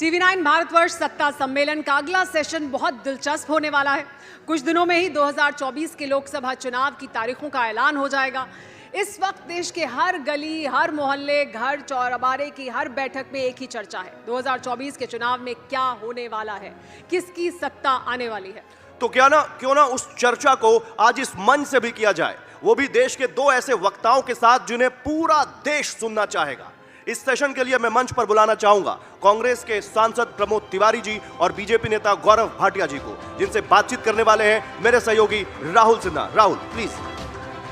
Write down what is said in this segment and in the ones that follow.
TV9 Bharatvarsh सत्ता सम्मेलन का अगला सेशन बहुत दिलचस्प होने वाला है। कुछ दिनों में ही 2024 के लोकसभा चुनाव की तारीखों का ऐलान हो जाएगा। इस वक्त देश के हर गली, हर मोहल्ले, घर चौराबारे की हर बैठक में एक ही चर्चा है, 2024 के चुनाव में क्या होने वाला है, किसकी सत्ता आने वाली है। तो क्यों ना उस चर्चा को आज इस मंच से भी किया जाए, वो भी देश के दो ऐसे वक्ताओं के साथ जिन्हें पूरा देश सुनना चाहेगा। इस सेशन के लिए मैं मंच पर बुलाना चाहूंगा कांग्रेस के सांसद प्रमोद तिवारी जी और बीजेपी नेता गौरव भाटिया जी को, जिनसे बातचीत करने वाले हैं मेरे सहयोगी राहुल सिन्हा। राहुल प्लीज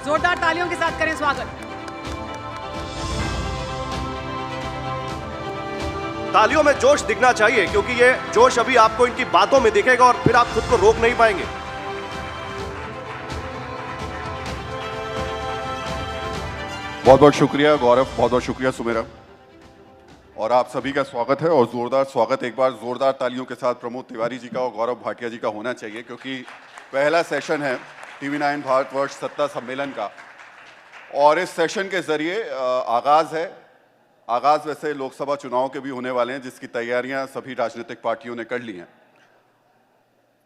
जोरदार तालियों के साथ करें स्वागत। तालियों में जोश दिखना चाहिए, क्योंकि ये जोश अभी आपको इनकी बातों में दिखेगा और फिर आप खुद को रोक नहीं पाएंगे। बहुत बहुत शुक्रिया गौरव, बहुत बहुत शुक्रिया सुमेरा, और आप सभी का स्वागत है। और जोरदार स्वागत एक बार जोरदार तालियों के साथ प्रमोद तिवारी जी का और गौरव भाटिया जी का होना चाहिए, क्योंकि पहला सेशन है टीवी9 भारतवर्ष सत्ता सम्मेलन का। और इस सेशन के जरिए आगाज वैसे लोकसभा चुनाव के भी होने वाले हैं, जिसकी तैयारियां सभी राजनीतिक पार्टियों ने कर ली हैं।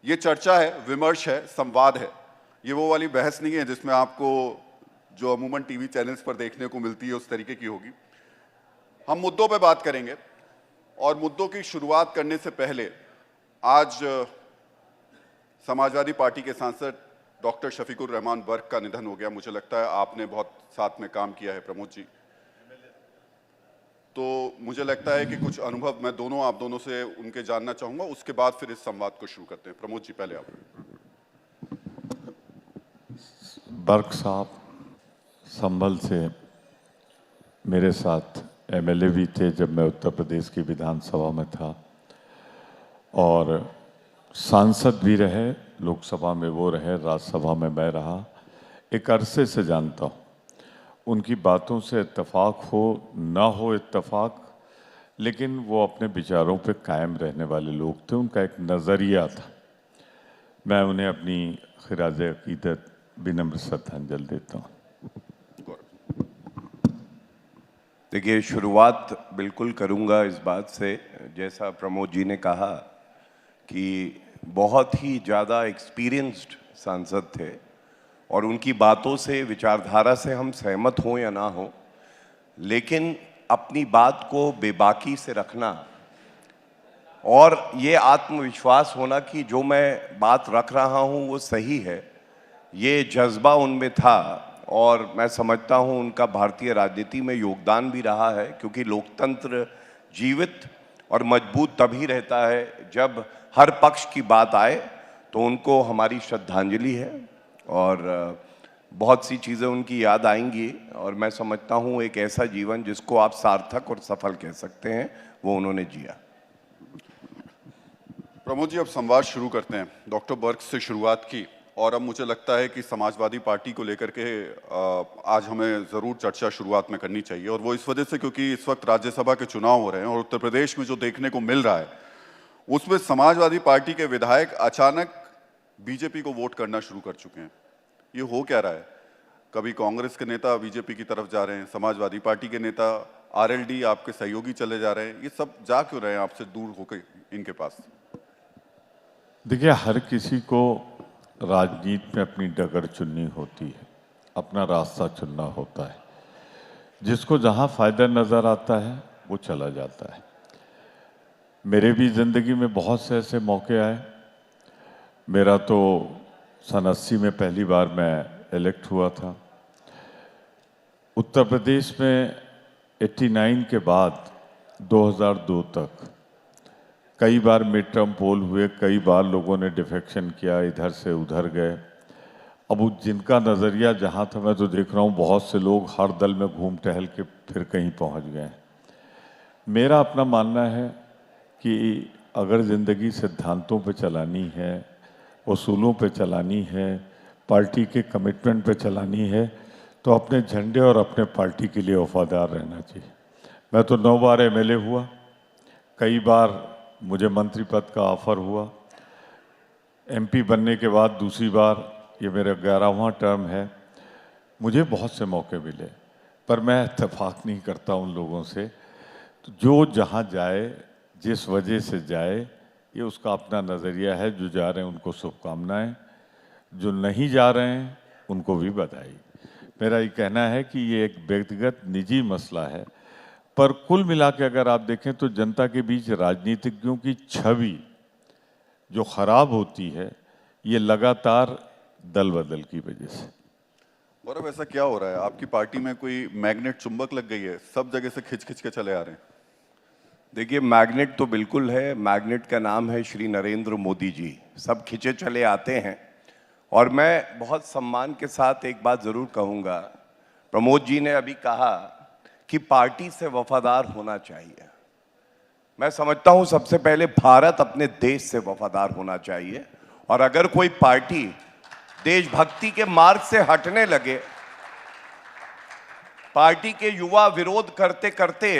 ये चर्चा है, विमर्श है, संवाद है। ये वो वाली बहस नहीं है जिसमें आपको जो अमूमन टीवी चैनल्स पर देखने को मिलती है उस तरीके की होगी। हम मुद्दों पे बात करेंगे, और मुद्दों की शुरुआत करने से पहले आज समाजवादी पार्टी के सांसद डॉक्टर शफीकुर रहमान बर्क का निधन हो गया। मुझे लगता है आपने बहुत साथ में काम किया है प्रमोद जी, तो मुझे लगता है कि कुछ अनुभव मैं आप दोनों से उनके जानना चाहूंगा। उसके बाद फिर इस संवाद को शुरू करते हैं। प्रमोद जी पहले आप। बर्क साहब संभल से मेरे साथ एमएलए भी थे जब मैं उत्तर प्रदेश की विधानसभा में था, और सांसद भी रहे, लोकसभा में वो रहे, राज्यसभा में मैं रहा। एक अरसे से जानता हूँ। उनकी बातों से इत्तेफाक हो ना हो इत्तेफाक, लेकिन वो अपने विचारों पे कायम रहने वाले लोग थे। उनका एक नज़रिया था। मैं उन्हें अपनी खिराज अकीदत विनम्र श्रद्धांजलि देता हूँ। देखिए, शुरुआत बिल्कुल करूंगा इस बात से, जैसा प्रमोद जी ने कहा कि बहुत ही ज़्यादा एक्सपीरियंस्ड सांसद थे, और उनकी बातों से, विचारधारा से हम सहमत हों या ना हों, लेकिन अपनी बात को बेबाकी से रखना और ये आत्मविश्वास होना कि जो मैं बात रख रहा हूँ वो सही है, ये जज्बा उनमें था। और मैं समझता हूँ उनका भारतीय राजनीति में योगदान भी रहा है, क्योंकि लोकतंत्र जीवित और मजबूत तभी रहता है जब हर पक्ष की बात आए। तो उनको हमारी श्रद्धांजलि है, और बहुत सी चीज़ें उनकी याद आएंगी। और मैं समझता हूँ एक ऐसा जीवन जिसको आप सार्थक और सफल कह सकते हैं, वो उन्होंने जिया। प्रमोद जी, अब संवाद शुरू करते हैं। डॉक्टर बर्क से शुरुआत की, और अब मुझे लगता है कि समाजवादी पार्टी को लेकर के आज हमें ज़रूर चर्चा शुरुआत में करनी चाहिए। और वो इस वजह से क्योंकि इस वक्त राज्यसभा के चुनाव हो रहे हैं, और उत्तर प्रदेश में जो देखने को मिल रहा है उसमें समाजवादी पार्टी के विधायक अचानक बीजेपी को वोट करना शुरू कर चुके हैं। ये हो क्या रहा है? कभी कांग्रेस के नेता बीजेपी की तरफ जा रहे हैं, समाजवादी पार्टी के नेता आरएलडी आपके सहयोगी चले जा रहे हैं। ये सब जा क्यों रहे हैं आपसे दूर होकर इनके पास? देखिए, हर किसी को राजनीति में अपनी डगर चुननी होती है, अपना रास्ता चुनना होता है। जिसको जहाँ फ़ायदा नज़र आता है वो चला जाता है। मेरे भी ज़िंदगी में बहुत से ऐसे मौके आए। मेरा तो सन 80 में पहली बार मैं इलेक्ट हुआ था। उत्तर प्रदेश में 89 के बाद 2002 तक कई बार मिड टर्म पोल हुए, कई बार लोगों ने डिफेक्शन किया, इधर से उधर गए। अब जिनका नज़रिया जहाँ था, मैं तो देख रहा हूँ बहुत से लोग हर दल में घूम टहल के फिर कहीं पहुँच गए। मेरा अपना मानना है कि अगर ज़िंदगी सिद्धांतों पे चलानी है, उसूलों पे चलानी है, पार्टी के कमिटमेंट पे चलानी है, तो अपने झंडे और अपने पार्टी के लिए वफादार रहना चाहिए। मैं तो 9 बार एमएलए हुआ, कई बार मुझे मंत्री पद का ऑफर हुआ। एमपी बनने के बाद दूसरी बार, ये मेरा 11वां टर्म है, मुझे बहुत से मौके मिले, पर मैं इत्तेफाक नहीं करता उन लोगों से। तो जो जहाँ जाए जिस वजह से जाए ये उसका अपना नज़रिया है। जो जा रहे हैं उनको शुभकामनाएं, जो नहीं जा रहे हैं उनको भी बधाई। मेरा ये कहना है कि ये एक व्यक्तिगत निजी मसला है, पर कुल मिला के अगर आप देखें तो जनता के बीच राजनीतिज्ञों की छवि जो खराब होती है ये लगातार दल बदल की वजह से। गौरव, ऐसा क्या हो रहा है? आपकी पार्टी में कोई मैग्नेट चुंबक लग गई है? सब जगह से खिंच खिंच के चले आ रहे हैं। देखिए, मैग्नेट तो बिल्कुल है। मैग्नेट का नाम है श्री नरेंद्र मोदी जी। सब खिंचे चले आते हैं। और मैं बहुत सम्मान के साथ एक बात ज़रूर कहूँगा, प्रमोद जी ने अभी कहा कि पार्टी से वफादार होना चाहिए। मैं समझता हूँ सबसे पहले भारत अपने देश से वफादार होना चाहिए, और अगर कोई पार्टी देशभक्ति के मार्ग से हटने लगे, पार्टी के युवा विरोध करते करते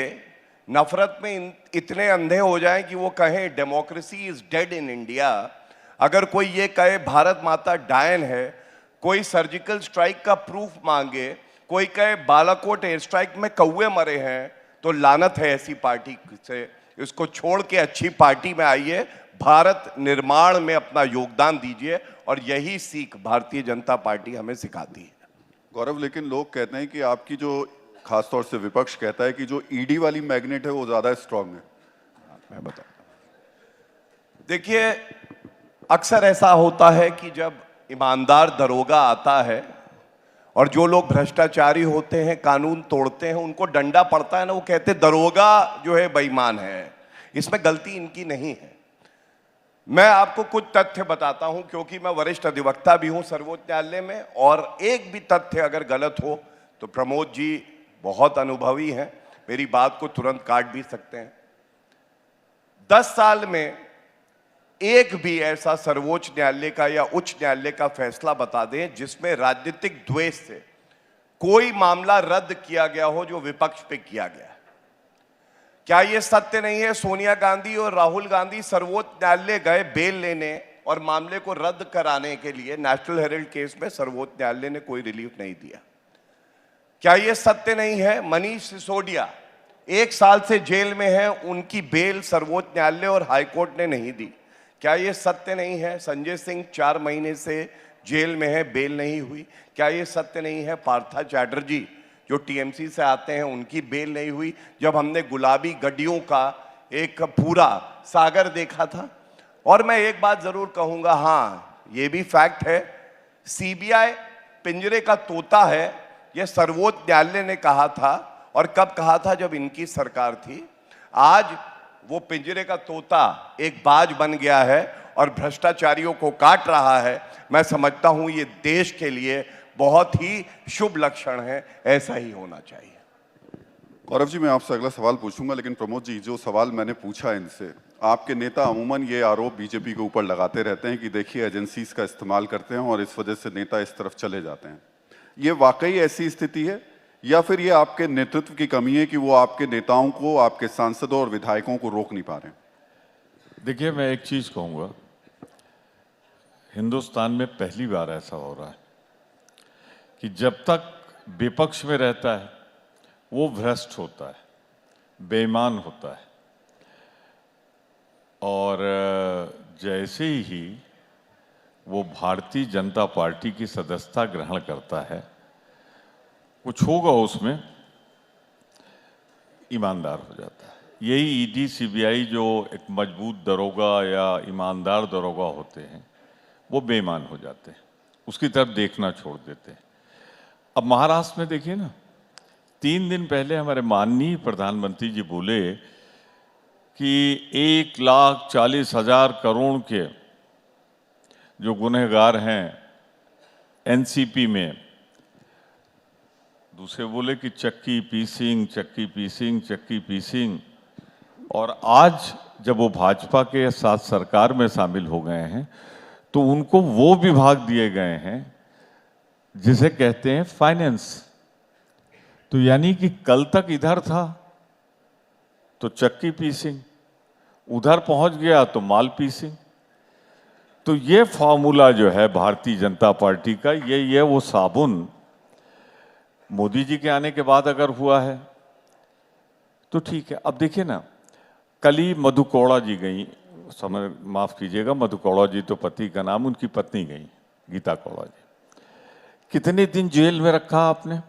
नफरत में इतने अंधे हो जाएं कि वो कहें democracy is dead in India, अगर कोई ये कहे भारत माता डायन है, कोई सर्जिकल स्ट्राइक का प्रूफ मांगे, कोई कहे बालाकोट एयर स्ट्राइक में कौवे मरे हैं, तो लानत है ऐसी पार्टी से। इसको छोड़ के अच्छी पार्टी में आइए, भारत निर्माण में अपना योगदान दीजिए, और यही सीख भारतीय जनता पार्टी हमें सिखाती है। गौरव, लेकिन लोग कहते हैं कि आपकी जो, खासतौर से विपक्ष कहता है कि जो ईडी वाली मैग्नेट है वो ज्यादा स्ट्रांग है। मैं बताता हूं। देखिए, अक्सर ऐसा होता है कि जब ईमानदार दरोगा आता है और जो लोग भ्रष्टाचारी होते हैं, कानून तोड़ते हैं, उनको डंडा पड़ता है ना, वो कहते दरोगा जो है बेईमान है। इसमें गलती इनकी नहीं है। मैं आपको कुछ तथ्य बताता हूं, क्योंकि मैं वरिष्ठ अधिवक्ता भी हूं सर्वोच्च न्यायालय में, और एक भी तथ्य अगर गलत हो तो प्रमोद जी बहुत अनुभवी हैं, मेरी बात को तुरंत काट भी सकते हैं। 10 साल में एक भी ऐसा सर्वोच्च न्यायालय का या उच्च न्यायालय का फैसला बता दें जिसमें राजनीतिक द्वेष से कोई मामला रद्द किया गया हो जो विपक्ष पे किया गया है। क्या यह सत्य नहीं है? सोनिया गांधी और राहुल गांधी सर्वोच्च न्यायालय गए बेल लेने और मामले को रद्द कराने के लिए। नेशनल हेराल्ड केस में सर्वोच्च न्यायालय ने कोई रिलीफ नहीं दिया। क्या यह सत्य नहीं है? मनीष सिसोदिया 1 साल से जेल में है, उनकी बेल सर्वोच्च न्यायालय और हाईकोर्ट ने नहीं दी। क्या यह सत्य नहीं है? संजय सिंह 4 महीने से जेल में है, बेल नहीं हुई। क्या यह सत्य नहीं है? पार्था चैटर्जी जो टीएमसी से आते हैं, उनकी बेल नहीं हुई, जब हमने गुलाबी गड्डियों का एक पूरा सागर देखा था। और मैं एक बात जरूर कहूंगा, हाँ ये भी फैक्ट है, सीबीआई पिंजरे का तोता है, यह सर्वोच्च न्यायालय ने कहा था। और कब कहा था? जब इनकी सरकार थी। आज वो पिंजरे का तोता एक बाज बन गया है और भ्रष्टाचारियों को काट रहा है। मैं समझता हूं ये देश के लिए बहुत ही शुभ लक्षण है, ऐसा ही होना चाहिए। गौरव जी, मैं आपसे अगला सवाल पूछूंगा, लेकिन प्रमोद जी, जो सवाल मैंने पूछा इनसे, आपके नेता अमूमन ये आरोप बीजेपी के ऊपर लगाते रहते हैं कि देखिए एजेंसीज का इस्तेमाल करते हैं और इस वजह से नेता इस तरफ चले जाते हैं। ये वाकई ऐसी स्थिति है या फिर ये आपके नेतृत्व की कमी है कि वो आपके नेताओं को, आपके सांसदों और विधायकों को रोक नहीं पा रहे हैं? देखिए, मैं एक चीज कहूंगा, हिंदुस्तान में पहली बार ऐसा हो रहा है कि जब तक विपक्ष में रहता है वो भ्रष्ट होता है, बेईमान होता है, और जैसे ही वो भारतीय जनता पार्टी की सदस्यता ग्रहण करता है, कुछ होगा उसमें, ईमानदार हो जाता है। यही ईडी सीबीआई जो एक मजबूत दरोगा या ईमानदार दरोगा होते हैं, वो बेईमान हो जाते हैं, उसकी तरफ देखना छोड़ देते हैं। अब महाराष्ट्र में देखिए ना, 3 दिन पहले हमारे माननीय प्रधानमंत्री जी बोले कि 1,40,000 करोड़ के जो गुनहगार हैं एनसीपी में, दूसरे बोले कि चक्की पीसिंग, चक्की पीसिंग, चक्की पीसिंग। और आज जब वो भाजपा के साथ सरकार में शामिल हो गए हैं तो उनको वो विभाग दिए गए हैं जिसे कहते हैं फाइनेंस। तो यानी कि कल तक इधर था तो चक्की पीसिंग, उधर पहुंच गया तो माल पीसिंग। तो ये फॉर्मूला जो है भारतीय जनता पार्टी का, ये वो साबुन मोदी जी के आने के बाद अगर हुआ है तो ठीक है। अब देखिए ना, कल ही मधु कौड़ा जी गई, समय माफ कीजिएगा, मधु कौड़ा जी तो पति का नाम, उनकी पत्नी गई गीता कौड़ा जी। कितने दिन जेल में रखा आपने?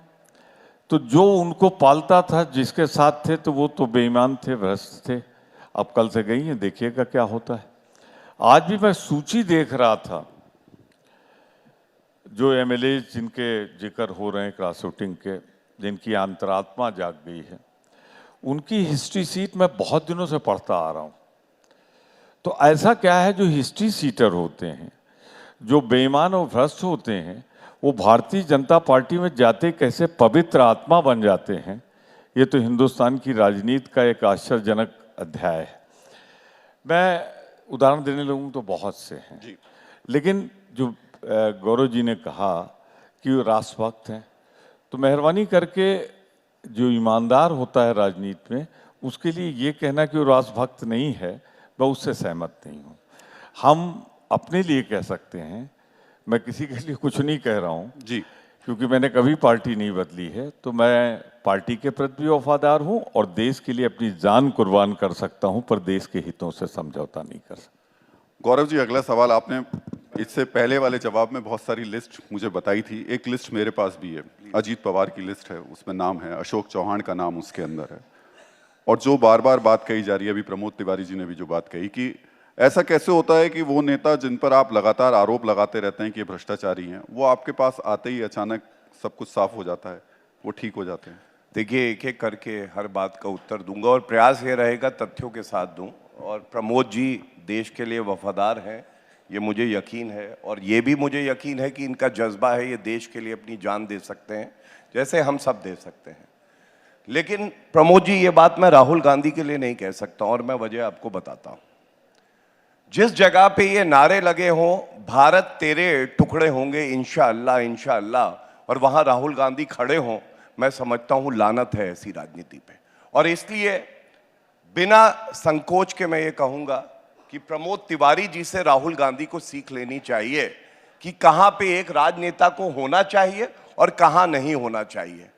तो जो उनको पालता था, जिसके साथ थे, तो वो तो बेईमान थे, भ्रष्ट थे। अब कल से गई हैं, देखिएगा क्या होता है। आज भी मैं सूची देख रहा था, जो एमएलए जिनके जिक्र हो रहे हैं क्रॉस वोटिंग के, जिनकी अंतरात्मा जाग गई है, उनकी हिस्ट्री सीट मैं बहुत दिनों से पढ़ता आ रहा हूँ। तो ऐसा क्या है, जो हिस्ट्री सीटर होते हैं, जो बेईमान और भ्रष्ट होते हैं, वो भारतीय जनता पार्टी में जाते कैसे पवित्र आत्मा बन जाते हैं। ये तो हिंदुस्तान की राजनीति का एक आश्चर्यजनक अध्याय है। मैं उदाहरण देने लगूँ तो बहुत से हैं जी, लेकिन जो गौरव जी ने कहा कि वो राष्ट्रभक्त हैं, तो मेहरबानी करके जो ईमानदार होता है राजनीति में, उसके लिए ये कहना कि वो राष्ट्रभक्त नहीं है, मैं उससे सहमत नहीं हूँ। हम अपने लिए कह सकते हैं, मैं किसी के लिए कुछ नहीं कह रहा हूँ जी, क्योंकि मैंने कभी पार्टी नहीं बदली है, तो मैं पार्टी के प्रति भी वफादार हूँ और देश के लिए अपनी जान कुर्बान कर सकता हूँ, पर देश के हितों से समझौता नहीं कर सकता। गौरव जी, अगला सवाल, आपने इससे पहले वाले जवाब में बहुत सारी लिस्ट मुझे बताई थी। एक लिस्ट मेरे पास भी है, अजीत पवार की लिस्ट है, उसमें नाम है, अशोक चौहान का नाम उसके अंदर है। और जो बार बार बात कही जा रही है, अभी प्रमोद तिवारी जी ने भी जो बात कही कि ऐसा कैसे होता है कि वो नेता जिन पर आप लगातार आरोप लगाते रहते हैं कि ये भ्रष्टाचारी हैं, वो आपके पास आते ही अचानक सब कुछ साफ हो जाता है, वो ठीक हो जाते हैं। देखिए, एक एक करके हर बात का उत्तर दूंगा और प्रयास ये रहेगा तथ्यों के साथ दूं। और प्रमोद जी देश के लिए वफादार हैं, ये मुझे यकीन है, और ये भी मुझे यकीन है कि इनका जज्बा है, ये देश के लिए अपनी जान दे सकते हैं, जैसे हम सब दे सकते हैं। लेकिन प्रमोद जी, ये बात मैं राहुल गांधी के लिए नहीं कह सकता, और मैं वजह आपको बताता हूं। जिस जगह पे ये नारे लगे हों, भारत तेरे टुकड़े होंगे इंशाअल्लाह इंशाअल्लाह, और वहां राहुल गांधी खड़े हों, मैं समझता हूं लानत है ऐसी राजनीति पे। और इसलिए बिना संकोच के मैं ये कहूंगा कि प्रमोद तिवारी जी से राहुल गांधी को सीख लेनी चाहिए कि कहां पे एक राजनेता को होना चाहिए और कहां नहीं होना चाहिए।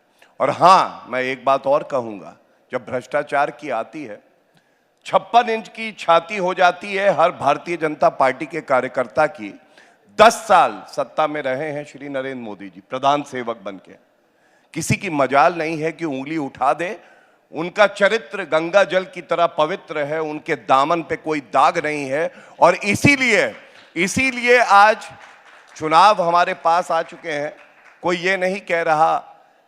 और हां, मैं एक बात और कहूंगा, जब भ्रष्टाचार की आती है, 56 इंच की छाती हो जाती है हर भारतीय जनता पार्टी के कार्यकर्ता की। 10 साल सत्ता में रहे हैं श्री नरेंद्र मोदी जी प्रधान सेवक बनके, किसी की मजाल नहीं है कि उंगली उठा दे। उनका चरित्र गंगा जल की तरह पवित्र है, उनके दामन पे कोई दाग नहीं है। और इसीलिए आज चुनाव हमारे पास आ चुके हैं। कोई ये नहीं कह रहा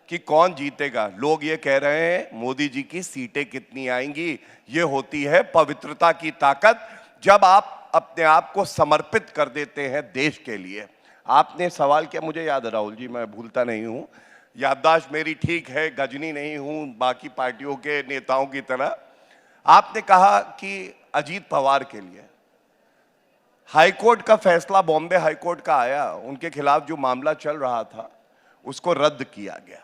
कि कौन जीतेगा, लोग ये कह रहे हैं मोदी जी की सीटें कितनी आएंगी। ये होती है पवित्रता की ताकत, जब आप अपने आप को समर्पित कर देते हैं देश के लिए। आपने सवाल किया, मुझे याद है राहुल जी, मैं भूलता नहीं हूं, याददाश्त मेरी ठीक है, गजनी नहीं हूं बाकी पार्टियों के नेताओं की तरह। आपने कहा कि अजीत पवार के लिए हाईकोर्ट का फैसला, बॉम्बे हाईकोर्ट का आया, उनके खिलाफ जो मामला चल रहा था उसको रद्द किया गया।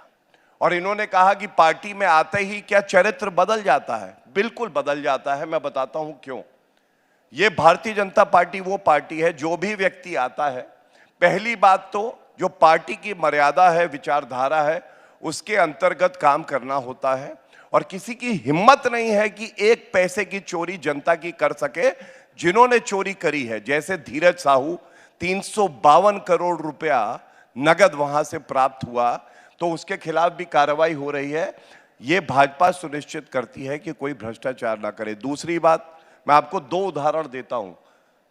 और इन्होंने कहा कि पार्टी में आते ही क्या चरित्र बदल जाता है? बिल्कुल बदल जाता है। मैं बताता हूं क्यों। ये भारतीय जनता पार्टी वो पार्टी है, जो भी व्यक्ति आता है, पहली बात तो जो पार्टी की मर्यादा है, विचारधारा है, उसके अंतर्गत काम करना होता है। और किसी की हिम्मत नहीं है कि एक पैसे की चोरी जनता की कर सके। जिन्होंने चोरी करी है, जैसे धीरज साहू, 352 करोड़ रुपया नगद वहां से प्राप्त हुआ, तो उसके खिलाफ भी कार्रवाई हो रही है। यह भाजपा सुनिश्चित करती है कि कोई भ्रष्टाचार ना करे। दूसरी बात, मैं आपको 2 उदाहरण देता हूं।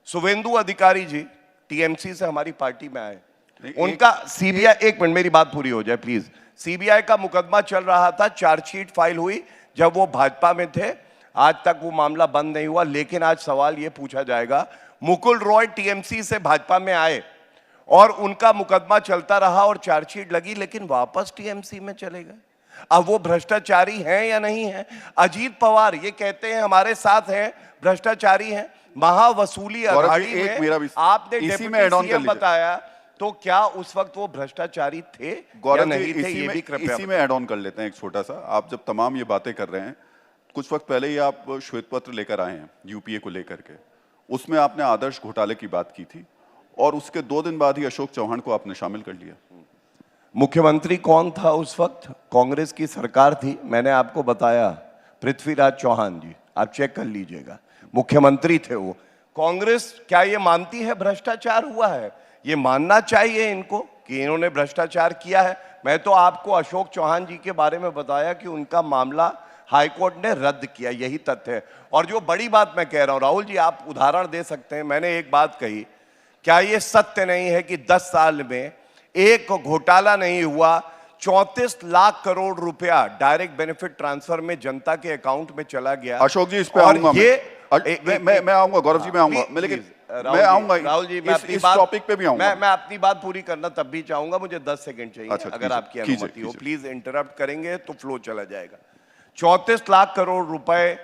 शुभेंदु अधिकारी जी टीएमसी से हमारी पार्टी में आए, उनका सीबीआई, एक मिनट मेरी बात पूरी हो जाए प्लीज, सीबीआई का मुकदमा चल रहा था, चार्जशीट फाइल हुई जब वो भाजपा में थे, आज तक वो मामला बंद नहीं हुआ। लेकिन आज सवाल ये पूछा जाएगा, मुकुल रॉय टीएमसी से भाजपा में आए और उनका मुकदमा चलता रहा और चार्जशीट लगी, लेकिन वापस टीएमसी में चले गए। अब वो भ्रष्टाचारी हैं या नहीं है? अजीत पवार ये कहते हैं हमारे साथ हैं, भ्रष्टाचारी हैं। महावसूली अघाड़ी में आपने डिप्टी सीएम बताया, तो क्या उस वक्त वो भ्रष्टाचारी थे या नहीं थे? ये भी कृपया इसी में ऐड ऑन कर लेते हैं एक छोटा सा। आप जब तमाम ये बातें कर रहे हैं, कुछ वक्त पहले ही आप श्वेत पत्र लेकर आए हैं यूपीए को लेकर के, उसमें आपने आदर्श घोटाले की बात की थी और उसके 2 दिन बाद ही अशोक चौहान को आपने शामिल कर लिया। मुख्यमंत्री कौन था उस वक्त? कांग्रेस की सरकार थी, मैंने आपको बताया, पृथ्वीराज चौहान जी। आप चेक कर लीजिएगा, मुख्यमंत्री थे वो। कांग्रेस क्या ये मानती है भ्रष्टाचार हुआ है? ये मानना चाहिए इनको कि इन्होंने भ्रष्टाचार किया है। मैं तो आपको अशोक चौहान जी के बारे में बताया कि उनका मामला हाईकोर्ट ने रद्द किया, यही तथ्य है। और जो बड़ी बात मैं कह रहा हूं, राहुल जी आप उदाहरण दे सकते हैं, मैंने एक बात कही, क्या ये सत्य नहीं है कि 10 साल में एक घोटाला नहीं हुआ, 34 लाख करोड़ रुपया डायरेक्ट बेनिफिट ट्रांसफर में जनता के अकाउंट में चला गया। अशोक जी इस पे आऊंगा मैं आऊंगा, गौरव जी मैं आऊंगा, लेकिन मैं आऊंगा राहुल जी, मैं इस टॉपिक पे भी आऊंगा। मैं अपनी बात पूरी करना तब भी चाहूंगा, मुझे 10 सेकंड चाहिए। अच्छा, अगर आपकी कीजिए, अनुमति हो, कीजिए। प्लीज इंटरप्ट करेंगे तो फ्लो चला जाएगा। 34 लाख करोड़ रुपए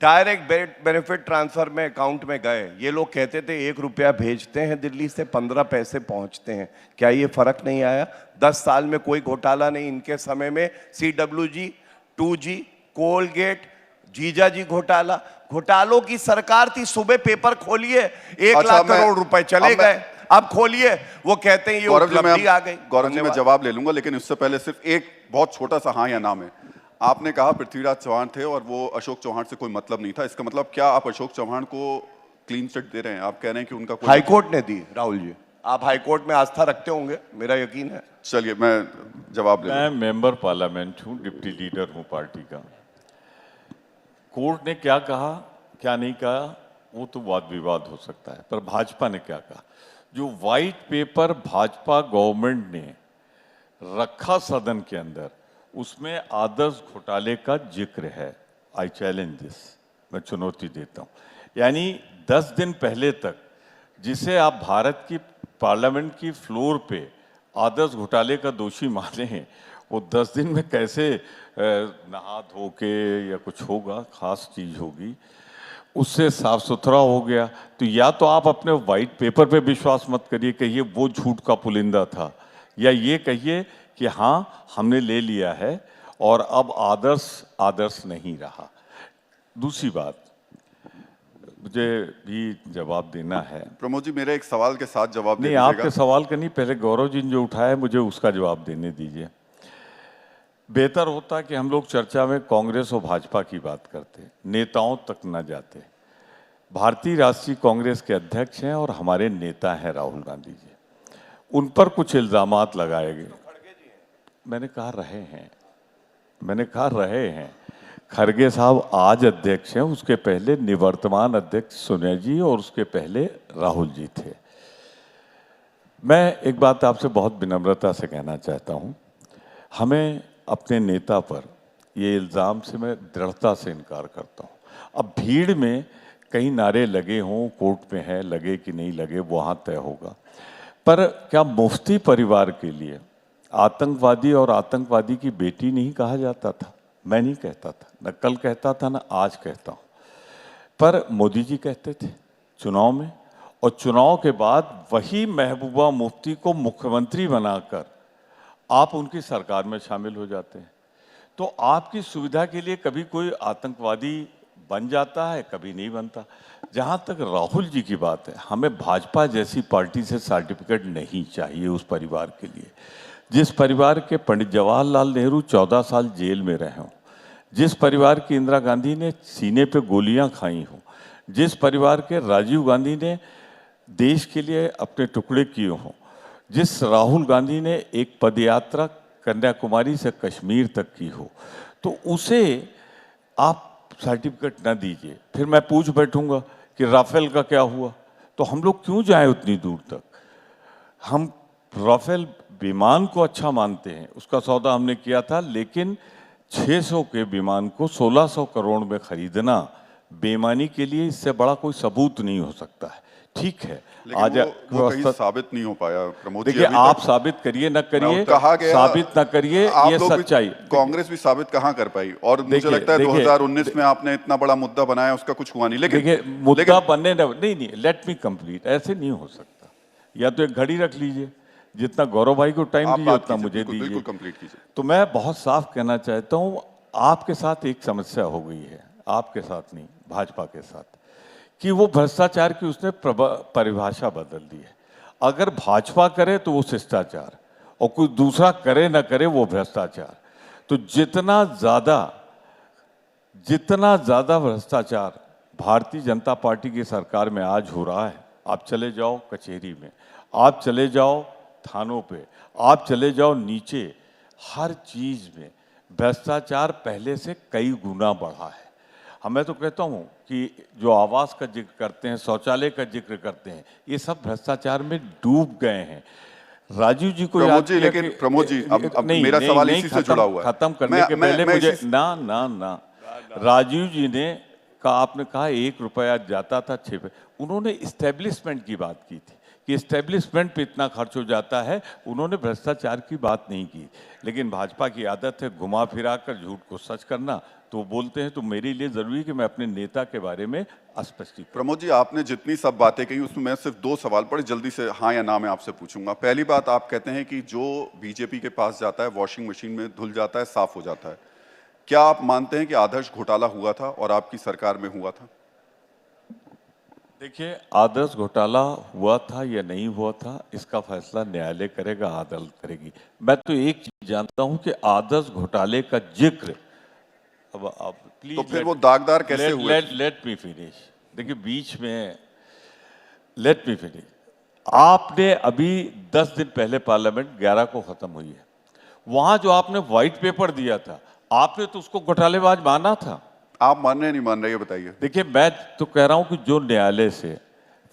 डायरेक्ट बेनिफिट ट्रांसफर में अकाउंट में गए। ये लोग कहते थे 1 रुपया भेजते हैं दिल्ली से 15 पैसे पहुंचते हैं। क्या ये फर्क नहीं आया? 10 साल में कोई घोटाला नहीं। इनके समय में CWG, 2G, कोलगेट, जीजाजी घोटाला, घोटालों की सरकार थी। सुबह पेपर खोलिए, 1 लाख करोड़ रुपए चले गए। अब खोलिए, वो कहते हैं ये उपलब्धि आ गई। गौरव जी मैं जवाब ले लूंगा, लेकिन उससे पहले सिर्फ एक बहुत छोटा सा हाँ या ना में। आपने कहा पृथ्वीराज चौहान थे और वो अशोक चौहान से कोई मतलब नहीं था। इसका मतलब क्या आप अशोक चौहान को क्लीन चिट दे रहे हैं? आप कह रहे हैं कि उनका कोई हाईकोर्ट ने दी। राहुल जी आप हाईकोर्ट में आस्था रखते होंगे, मेरा यकीन है। चलिए मैं जवाब ले मैं मेंबर पार्लियामेंट हूँ, डिप्टी लीडर हूँ पार्टी का। कोर्ट ने क्या कहा क्या नहीं कहा वो तो वाद विवाद हो सकता है, पर भाजपा ने क्या कहा, जो व्हाइट पेपर भाजपा गवर्नमेंट ने रखा सदन के अंदर, उसमें आदर्श घोटाले का जिक्र है। आई चैलेंज दिस, मैं चुनौती देता हूँ। यानी 10 दिन पहले तक जिसे आप भारत की पार्लियामेंट की फ्लोर पे आदर्श घोटाले का दोषी माने हैं, वो 10 दिन में कैसे नहा धो के या कुछ होगा, खास चीज होगी, उससे साफ सुथरा हो गया। तो या तो आप अपने व्हाइट पेपर पे विश्वास मत करिए, कहिए वो झूठ का पुलिंदा था, या ये कहिए कि हाँ हमने ले लिया है और अब आदर्श नहीं रहा। दूसरी बात, मुझे भी जवाब देना है। प्रमोद जी मेरे एक सवाल के साथ जवाब नहीं, आपके सवाल का नहीं, पहले गौरव जी ने जो उठाया मुझे उसका जवाब देने दीजिए। बेहतर होता कि हम लोग चर्चा में कांग्रेस और भाजपा की बात करते, नेताओं तक न जाते। भारतीय राष्ट्रीय कांग्रेस के अध्यक्ष हैं और हमारे नेता हैं राहुल गांधी जी, उन पर कुछ इल्जामात लगाए गए। मैंने कहा रहे हैं। खड़गे साहब आज अध्यक्ष हैं, उसके पहले निवर्तमान अध्यक्ष सोनिया जी और उसके पहले राहुल जी थे। मैं एक बात आपसे बहुत विनम्रता से कहना चाहता हूं, हमें अपने नेता पर ये इल्ज़ाम से मैं दृढ़ता से इनकार करता हूं। अब भीड़ में कई नारे लगे हों, कोर्ट में है, लगे कि नहीं लगे वहाँ तय होगा, पर क्या मुफ्ती परिवार के लिए आतंकवादी और आतंकवादी की बेटी नहीं कहा जाता था? मैं नहीं कहता था, न कल कहता था, न आज कहता हूँ, पर मोदी जी कहते थे चुनाव में, और चुनाव के बाद वही महबूबा मुफ्ती को मुख्यमंत्री बनाकर आप उनकी सरकार में शामिल हो जाते हैं। तो आपकी सुविधा के लिए कभी कोई आतंकवादी बन जाता है, कभी नहीं बनता। जहाँ तक राहुल जी की बात है, हमें भाजपा जैसी पार्टी से सर्टिफिकेट नहीं चाहिए उस परिवार के लिए, जिस परिवार के पंडित जवाहरलाल नेहरू 14 साल जेल में रहे हों, जिस परिवार की इंदिरा गांधी ने सीने पे गोलियां खाई हों, जिस परिवार के राजीव गांधी ने देश के लिए अपने टुकड़े किए हों, जिस राहुल गांधी ने एक पदयात्रा कन्याकुमारी से कश्मीर तक की हो, तो उसे आप सर्टिफिकेट ना दीजिए। फिर मैं पूछ बैठूंगा कि राफेल का क्या हुआ, तो हम लोग क्यों जाएं उतनी दूर तक? हम राफेल विमान को अच्छा मानते हैं, उसका सौदा हमने किया था, लेकिन 600 के विमान को 1600 करोड़ में खरीदना बेईमानी के लिए इससे बड़ा कोई सबूत नहीं हो सकता है। ठीक है, आज वो कहीं साबित नहीं हो पाया प्रमोद जी। देखिए, आप साबित करिए न करिए, साबित न करिए, ये सच्चाई। कांग्रेस भी साबित कहाँ कर पाई, और मुझे लगता है 2019 में आपने इतना बड़ा मुद्दा बनाया, उसका कुछ हुआ नहीं। लेकिन देखिए, मुद्दा बनने नहीं, लेट मी कंप्लीट, ऐसे नहीं हो सकता। या तो एक घड़ी रख लीजिए, जितना गौरव भाई को टाइम दीजिए उतना मुझे दीजिए। बिल्कुल कंप्लीट कीजिए। तो मैं बहुत साफ कहना चाहता हूँ, आपके साथ एक समस्या हो गई है, आपके साथ नहीं, भाजपा के साथ, कि वो भ्रष्टाचार की उसने परिभाषा बदल दी है। अगर भाजपा करे तो वो शिष्टाचार, और कोई दूसरा करे ना करे वो भ्रष्टाचार। तो जितना ज़्यादा जितना ज़्यादा भ्रष्टाचार भारतीय जनता पार्टी की सरकार में आज हो रहा है, आप चले जाओ कचहरी में, आप चले जाओ थानों पे, आप चले जाओ नीचे, हर चीज़ में भ्रष्टाचार पहले से कई गुना बढ़ा है। मैं तो कहता हूँ कि जो आवास का जिक्र करते हैं, शौचालय का जिक्र करते हैं, ये सब भ्रष्टाचार में डूब गए हैं। राजीव जी को प्रमोद जी, लेकिन प्रमोद जी, अब मेरा सवाल इसी से जुड़ा हुआ है। खत्म करने के पहले मुझे ना राजीव जी ने आपने कहा 1 रुपया जाता था 6 पे, उन्होंने इस्टेब्लिशमेंट की बात की थी कि इस्टेब्लिशमेंट पे इतना खर्च हो जाता है, उन्होंने भ्रष्टाचार की बात नहीं की। लेकिन भाजपा की आदत है घुमा फिरा कर झूठ को सच करना, तो बोलते हैं तो मेरे लिए जरूरी है कि मैं अपने नेता के बारे में स्पष्टीकरण। प्रमोद जी, आपने जितनी सब बातें कही उसमें मैं सिर्फ 2 सवाल बड़े जल्दी से हाँ या ना मैं आपसे पूछूंगा। पहली बात, आप कहते हैं कि जो बीजेपी के पास जाता है वॉशिंग मशीन में धुल जाता है, साफ हो जाता है। क्या आप मानते हैं कि आदर्श घोटाला हुआ था और आपकी सरकार में हुआ था? देखिए, आदर्श घोटाला हुआ था या नहीं हुआ था, इसका फैसला न्यायालय करेगा, अदालत करेगी। मैं तो एक चीज जानता हूं कि आदर्श घोटाले का जिक्र अब प्लीज, तो फिर वो दागदार कैसे हुए? Let me finish. देखिए, बीच में लेट मी फिनिश। आपने अभी 10 दिन पहले पार्लियामेंट 11 को खत्म हुई है, वहां जो आपने व्हाइट पेपर दिया था, आपने तो उसको घोटालेबाज माना था। आप मान रहे नहीं मान रहे, ये बताइए। देखिए, मैं तो कह रहा हूं कि जो न्यायालय से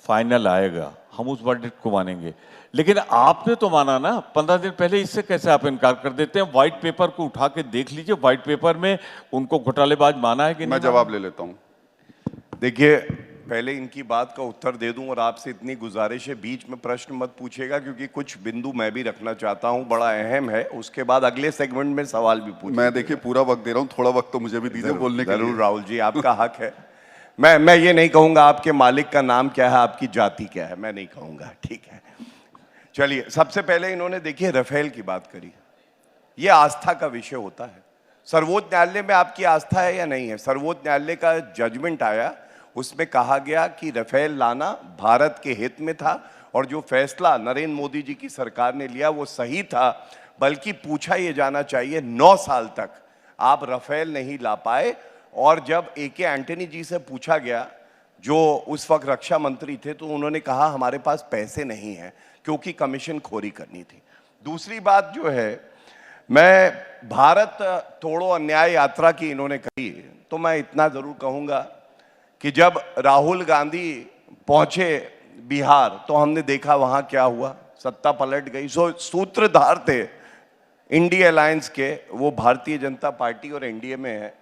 फाइनल आएगा हम उस वर्डिक्ट को मानेंगे, लेकिन आपने तो माना ना 15 दिन पहले। इससे कैसे आप इनकार कर देते हैं? व्हाइट पेपर को उठा के देख लीजिए, व्हाइट पेपर में उनको घोटालेबाज माना है कि नहीं? मैं जवाब ले लेता हूँ। देखिए, पहले इनकी बात का उत्तर दे दूं और आपसे इतनी गुजारिश है बीच में प्रश्न मत पूछेगा, क्योंकि कुछ बिंदु मैं भी रखना चाहता हूं, बड़ा अहम है। उसके बाद अगले सेगमेंट में सवाल भी पूछेंगे। मैं देखिए पूरा वक्त दे रहा हूं, थोड़ा वक्त तो मुझे भी दीजिए बोलने के लिए। जरूर राहुल जी, आपका हक है। मैं ये नहीं कहूंगा आपके मालिक का नाम क्या है, आपकी जाति क्या है, मैं नहीं कहूंगा, ठीक है। चलिए, सबसे पहले इन्होंने देखिए राफेल की बात करी। ये आस्था का विषय होता है। सर्वोच्च न्यायालय में आपकी आस्था है या नहीं है? सर्वोच्च न्यायालय का जजमेंट आया, उसमें कहा गया कि राफेल लाना भारत के हित में था और जो फैसला नरेंद्र मोदी जी की सरकार ने लिया वो सही था। बल्कि पूछा ये जाना चाहिए 9 साल तक आप राफेल नहीं ला पाए। और जब AK एंटनी जी से पूछा गया, जो उस वक्त रक्षा मंत्री थे, तो उन्होंने कहा हमारे पास पैसे नहीं हैं, क्योंकि कमीशन खोरी करनी थी। दूसरी बात जो है, मैं भारत तोड़ो अन्याय यात्रा की इन्होंने कही, तो मैं इतना जरूर कहूंगा कि जब राहुल गांधी पहुंचे बिहार तो हमने देखा वहां क्या हुआ, सत्ता पलट गई। सूत्रधार थे इंडिया अलायंस के, वो भारतीय जनता पार्टी और एनडीए में है,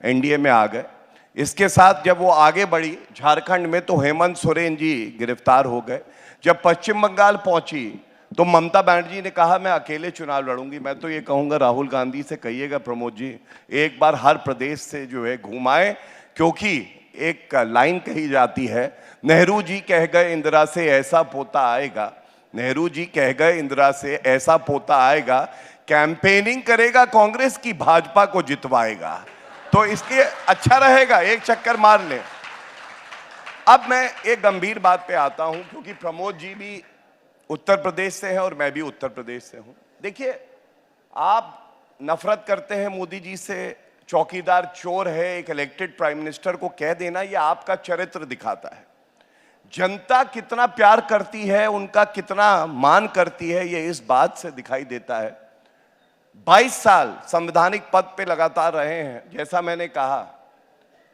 एनडीए में आ गए। इसके साथ जब वो आगे बढ़ी झारखंड में, तो हेमंत सोरेन जी गिरफ्तार हो गए। जब पश्चिम बंगाल पहुंची तो ममता बनर्जी ने कहा मैं अकेले चुनाव लड़ूंगी। मैं तो ये कहूंगा राहुल गांधी से कहिएगा प्रमोद जी, एक बार हर प्रदेश से जो है घुमाए, क्योंकि एक लाइन कही जाती है, नेहरू जी कह गए इंदिरा से ऐसा पोता आएगा, नेहरू जी कह गए इंदिरा से ऐसा पोता आएगा, कैंपेनिंग करेगा कांग्रेस की, भाजपा को जितवाएगा। तो इसलिए अच्छा रहेगा एक चक्कर मार ले। अब मैं एक गंभीर बात पे आता हूं, क्योंकि प्रमोद जी भी उत्तर प्रदेश से हैं और मैं भी उत्तर प्रदेश से हूं। देखिए, आप नफरत करते हैं मोदी जी से, चौकीदार चोर है, एक इलेक्टेड प्राइम मिनिस्टर को कह देना, यह आपका चरित्र दिखाता है। जनता कितना प्यार करती है, उनका कितना मान करती है, यह इस बात से दिखाई देता है। 22 साल संवैधानिक पद पे लगातार रहे हैं, जैसा मैंने कहा,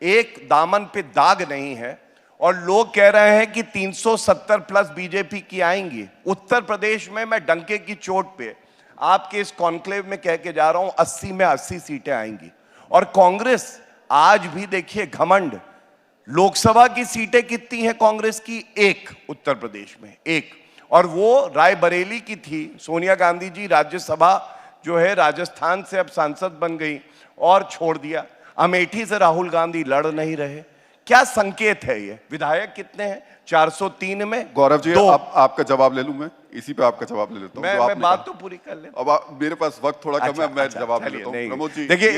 एक दामन पे दाग नहीं है। और लोग कह रहे हैं कि 370 प्लस बीजेपी की आएंगी। उत्तर प्रदेश में मैं डंके की चोट पे आपके इस कॉन्क्लेव में कह के जा रहा हूं, 80 में 80 सीटें आएंगी। और कांग्रेस आज भी देखिए घमंड, लोकसभा की सीटें कितनी हैं कांग्रेस की? 1 उत्तर प्रदेश में 1, और वो रायबरेली की थी। सोनिया गांधी जी राज्यसभा जो है राजस्थान से अब सांसद बन गई और छोड़ दिया। अमेठी से राहुल गांधी लड़ नहीं रहे। क्या संकेत है ये? विधायक कितने हैं? 403 में गौरव जी, 2। आपका जवाब ले लूं मैं, इसी पे आपका जवाब ले लेता हूं। मैं बात तो पूरी कर ले। अब मेरे पास वक्त थोड़ा कम है, मैं जवाब ले लेता हूं। प्रमोद जी देखिए,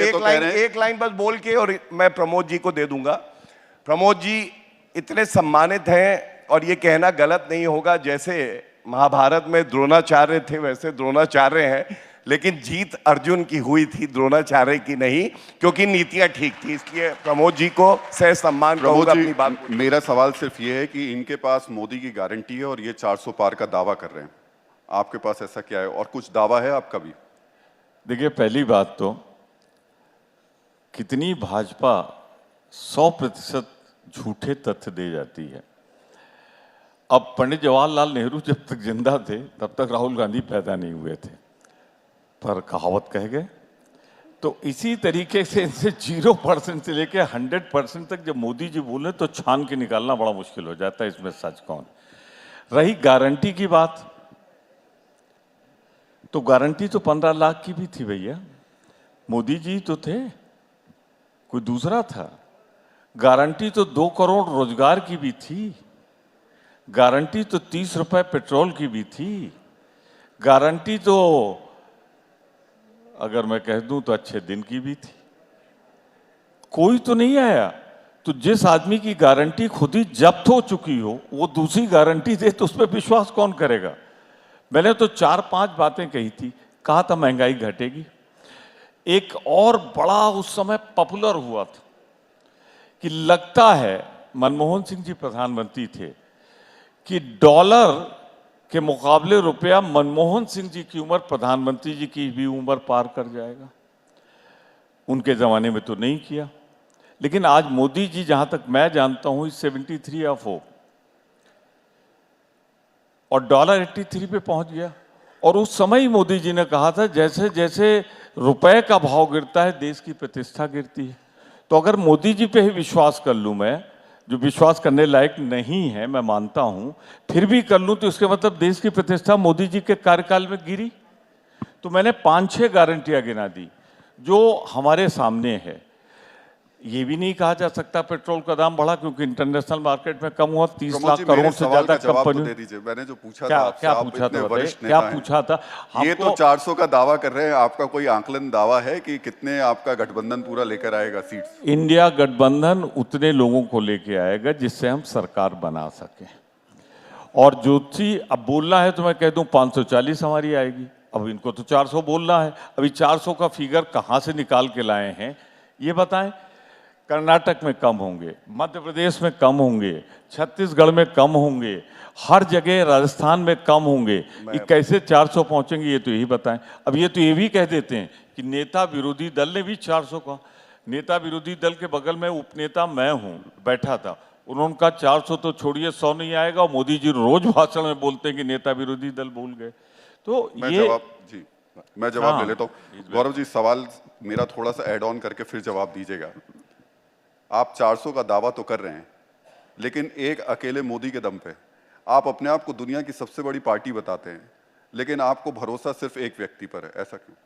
एक लाइन बस बोल के और मैं प्रमोद जी को दे दूंगा। प्रमोद जी इतने सम्मानित हैं, और ये कहना गलत नहीं होगा, जैसे महाभारत में द्रोणाचार्य थे वैसे द्रोणाचार्य हैं। लेकिन जीत अर्जुन की हुई थी, द्रोणाचार्य की नहीं, क्योंकि नीतियां ठीक थी। इसलिए प्रमोद जी को सह सम्मान प्रमोद कहूंगा अपनी बात जी, मेरा सवाल सिर्फ ये है कि इनके पास मोदी की गारंटी है और ये 400 पार का दावा कर रहे हैं, आपके पास ऐसा क्या है और कुछ दावा है आपका भी? देखिए, पहली बात तो कितनी भाजपा 100% झूठे तथ्य दे जाती है। अब पंडित जवाहरलाल नेहरू जब तक जिंदा थे तब तक राहुल गांधी पैदा नहीं हुए थे, पर कहावत कह गए। तो इसी तरीके से इनसे 0% से लेके 100% तक जब मोदी जी बोले तो छान के निकालना बड़ा मुश्किल हो जाता है इसमें सच कौन। रही गारंटी की बात, तो गारंटी तो 15 लाख की भी थी भैया, मोदी जी तो थे, कोई दूसरा था। गारंटी तो 2 करोड़ रोजगार की भी थी, गारंटी तो 30 रुपए पेट्रोल की भी थी, गारंटी तो अगर मैं कह दूं तो अच्छे दिन की भी थी। कोई तो नहीं आया। तो जिस आदमी की गारंटी खुद ही जब्त हो चुकी हो वो दूसरी गारंटी दे तो उस पर विश्वास कौन करेगा। मैंने तो 4-5 बातें कही थी, कहा था महंगाई घटेगी। एक और बड़ा उस समय पॉपुलर हुआ था कि लगता है मनमोहन सिंह जी प्रधानमंत्री थे कि डॉलर के मुकाबले रुपया मनमोहन सिंह जी की उम्र प्रधानमंत्री जी की भी उम्र पार कर जाएगा। उनके जमाने में तो नहीं किया, लेकिन आज मोदी जी जहां तक मैं जानता हूं 73 ऑफ हो और डॉलर 83 पे पहुंच गया। और उस समय ही मोदी जी ने कहा था जैसे जैसे रुपए का भाव गिरता है देश की प्रतिष्ठा गिरती है। तो अगर मोदी जी पे ही विश्वास कर लूं मैं, जो विश्वास करने लायक नहीं है मैं मानता हूं, फिर भी कर लूं तो इसके मतलब देश की प्रतिष्ठा मोदी जी के कार्यकाल में गिरी। तो मैंने 5-6 गारंटियां गिना दी जो हमारे सामने है। ये भी नहीं कहा जा सकता पेट्रोल का दाम बढ़ा क्योंकि इंटरनेशनल मार्केट में कम हुआ। 30 लाख करोड़ से ज्यादा कंपनी। दे दीजिए, मैंने जो पूछा क्या था क्या आप पूछा इतने था, वरिष्ठ क्या नेता हैं। पूछा था? ये तो 400 का दावा कर रहे हैं, आपका कोई आकलन दावा है कि कितने आपका गठबंधन पूरा लेकर आएगा सीट्स? इंडिया गठबंधन उतने लोगों को लेके आएगा जिससे हम सरकार बना सकें। और ज्योति अब बोलना है तो मैं कह दूं 540 हमारी आएगी। अब इनको तो 400 बोलना है, अभी 400 का फिगर कहां से निकाल के लाए हैं ये बताएं। कर्नाटक में कम होंगे, मध्य प्रदेश में कम होंगे, छत्तीसगढ़ में कम होंगे, हर जगह राजस्थान में कम होंगे। ये कैसे 400 पहुंचेंगे ये तो यही बताएं। अब ये तो ये भी कह देते हैं कि नेता विरोधी दल ने भी 400 का। नेता विरोधी दल के बगल में उपनेता मैं हूं, बैठा था, उन्होंने कहा 400 तो छोड़िए 100 नहीं आएगा। और मोदी जी रोज भाषण में बोलते हैं कि नेता विरोधी दल भूल गए। तो मैं जवाब ले लेता हूँ। गौरव जी, सवाल मेरा थोड़ा सा ऐड ऑन करके फिर जवाब दीजिएगा। आप 400 का दावा तो कर रहे हैं, लेकिन एक अकेले मोदी के दम पे आप अपने आप को दुनिया की सबसे बड़ी पार्टी बताते हैं, लेकिन आपको भरोसा सिर्फ एक व्यक्ति पर है, ऐसा क्यों?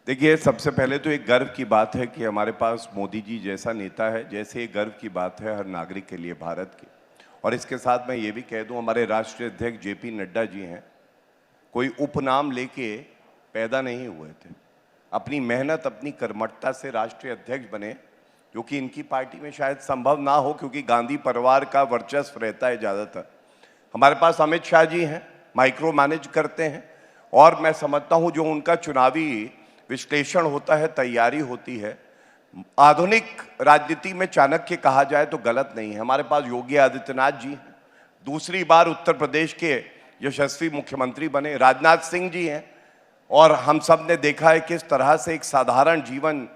देखिए, सबसे पहले तो एक गर्व की बात है कि हमारे पास मोदी जी जैसा नेता है, जैसे एक गर्व की बात है हर नागरिक के लिए भारत की। और इसके साथ मैं ये भी कह दूं, हमारे राष्ट्रीय अध्यक्ष जेपी नड्डा जी हैं, कोई उपनाम लेके पैदा नहीं हुए थे। अपनी मेहनत, अपनी कर्मठता से राष्ट्रीय अध्यक्ष बने, जो कि इनकी पार्टी में शायद संभव ना हो क्योंकि गांधी परिवार का वर्चस्व रहता है ज़्यादातर। हमारे पास अमित शाह जी हैं, माइक्रो मैनेज करते हैं। और मैं समझता हूं जो उनका चुनावी विश्लेषण होता है, तैयारी होती है, आधुनिक राजनीति में चाणक्य कहा जाए तो गलत नहीं है। हमारे पास योगी आदित्यनाथ जी हैं, दूसरी बार उत्तर प्रदेश के यशस्वी मुख्यमंत्री बने। राजनाथ सिंह जी हैं, और हम सब ने देखा है किस तरह से एक साधारण जीवन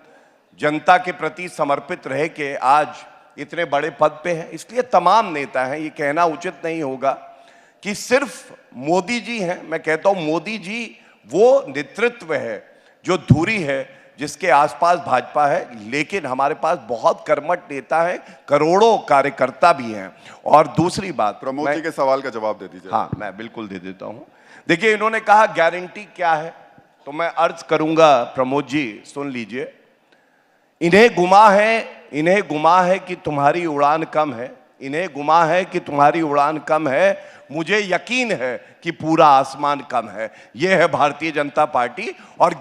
जनता के प्रति समर्पित रह के आज इतने बड़े पद पे हैं। इसलिए तमाम नेता हैं, ये कहना उचित नहीं होगा कि सिर्फ मोदी जी हैं। मैं कहता हूं मोदी जी वो नेतृत्व है, जो धुरी है, जिसके आसपास भाजपा है, लेकिन हमारे पास बहुत कर्मठ नेता हैं, करोड़ों कार्यकर्ता भी हैं। और दूसरी बात, प्रमोद जी के सवाल का जवाब दे दीजिए। हाँ, मैं बिल्कुल दे देता हूं। देखिए, इन्होंने कहा गारंटी क्या है, तो मैं अर्ज करूंगा प्रमोद जी सुन लीजिए। इन्हें गुमा है कि तुम्हारी उड़ान कम है, इन्हें गुमा है कि तुम्हारी उड़ान कम है, मुझे यकीन है कि पूरा आसमान कम है। यह है भारतीय जनता पार्टी। और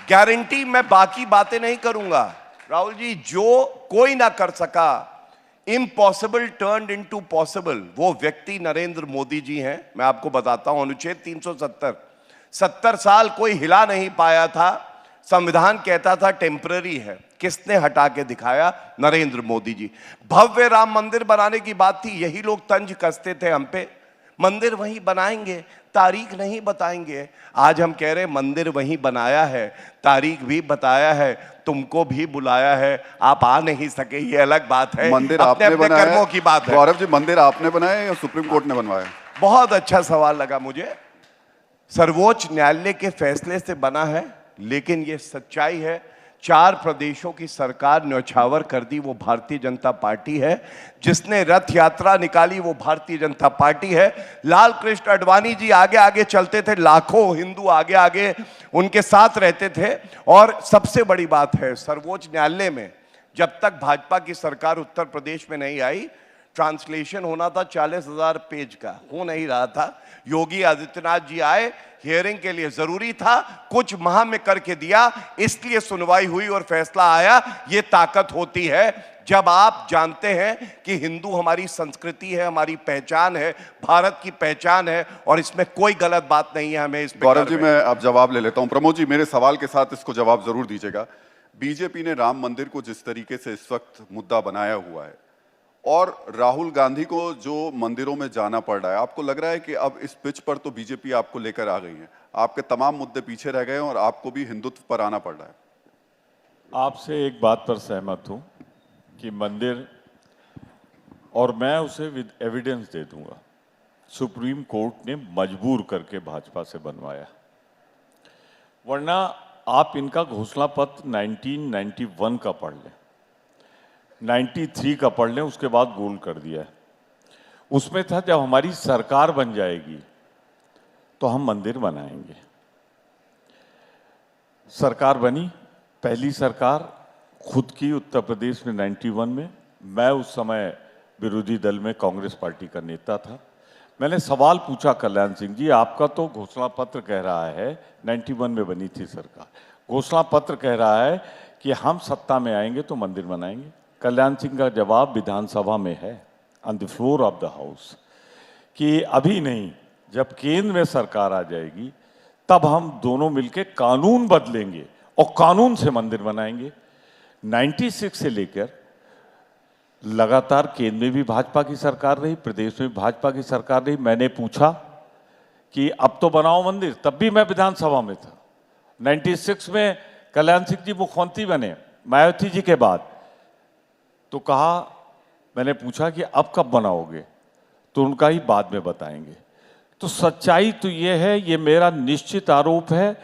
गारंटी मैं बाकी बातें नहीं करूंगा राहुल जी, जो कोई ना कर सका, इम्पॉसिबल टर्न्ड इनटू पॉसिबल, वो व्यक्ति नरेंद्र मोदी जी हैं। मैं आपको बताता हूं, अनुच्छेद 370 70 साल कोई हिला नहीं पाया था, संविधान कहता था टेम्पररी है। किसने हटा के दिखाया? नरेंद्र मोदी जी। भव्य राम मंदिर बनाने की बात थी, यही लोग तंज कसते थे हम पे, मंदिर वहीं बनाएंगे, तारीख नहीं बताएंगे। आज हम कह रहे हैं मंदिर वहीं बनाया है, तारीख भी बताया है, तुमको भी बुलाया है, आप आ नहीं सके, ये अलग बात है। मंदिर अपने आपने अपने बनाया कर्मों की बात है। गौरव जी, मंदिर आपने बनाया या सुप्रीम कोर्ट ने बनवाया? बहुत अच्छा सवाल लगा मुझे। सर्वोच्च न्यायालय के फैसले से बना है, लेकिन ये सच्चाई है, 4 प्रदेशों की सरकार न्यौछावर कर दी वो भारतीय जनता पार्टी है, जिसने रथ यात्रा निकाली वो भारतीय जनता पार्टी है। लाल कृष्ण आडवाणी जी आगे आगे चलते थे, लाखों हिंदू आगे आगे उनके साथ रहते थे। और सबसे बड़ी बात है, सर्वोच्च न्यायालय में जब तक भाजपा की सरकार उत्तर प्रदेश में नहीं आई, ट्रांसलेशन होना था 40,000 पेज का, हो नहीं रहा था। योगी आदित्यनाथ जी आए, हियरिंग के लिए जरूरी था, कुछ माह में करके दिया, इसलिए सुनवाई हुई और फैसला आया। ये ताकत होती है जब आप जानते हैं कि हिंदू हमारी संस्कृति है, हमारी पहचान है, भारत की पहचान है, और इसमें कोई गलत बात नहीं है। हमें इस पे गौरव जी, मैं अब जवाब ले लेता हूं। प्रमोद जी, मेरे सवाल के साथ इसको जवाब जरूर दीजिएगा। बीजेपी ने राम मंदिर को जिस तरीके से इस वक्त मुद्दा बनाया हुआ है, और राहुल गांधी को जो मंदिरों में जाना पड़ रहा है, आपको लग रहा है कि अब इस पिच पर तो बीजेपी आपको लेकर आ गई है, आपके तमाम मुद्दे पीछे रह गए हैं और आपको भी हिंदुत्व पर आना पड़ रहा है? आपसे एक बात पर सहमत हूं कि मंदिर, और मैं उसे विद एविडेंस दे दूंगा, सुप्रीम कोर्ट ने मजबूर करके भाजपा से बनवाया, वरना आप इनका घोषणा पत्र 1991 का पढ़ लें, 93 का पढ़ लें, उसके बाद गोल कर दिया है। उसमें था जब हमारी सरकार बन जाएगी तो हम मंदिर बनाएंगे। सरकार बनी, पहली सरकार खुद की उत्तर प्रदेश में 91 में। मैं उस समय विरोधी दल में कांग्रेस पार्टी का नेता था। मैंने सवाल पूछा कल्याण सिंह जी, आपका तो घोषणा पत्र कह रहा है, 91 में बनी थी सरकार, घोषणा पत्र कह रहा है कि हम सत्ता में आएंगे तो मंदिर बनाएंगे। कल्याण सिंह का जवाब विधानसभा में है, on the floor of the house, कि अभी नहीं, जब केंद्र में सरकार आ जाएगी तब हम दोनों मिलकर कानून बदलेंगे और कानून से मंदिर बनाएंगे। 96 से लेकर लगातार केंद्र में भी भाजपा की सरकार रही, प्रदेश में भी भाजपा की सरकार रही। मैंने पूछा कि अब तो बनाओ मंदिर, तब भी मैं विधानसभा में था। 96 में कल्याण सिंह जी मुख्यमंत्री बने मायावती जी के बाद, तो कहा, मैंने पूछा कि अब कब बनाओगे, तो उनका ही बाद में बताएंगे। तो सच्चाई तो ये है, ये मेरा निश्चित आरोप है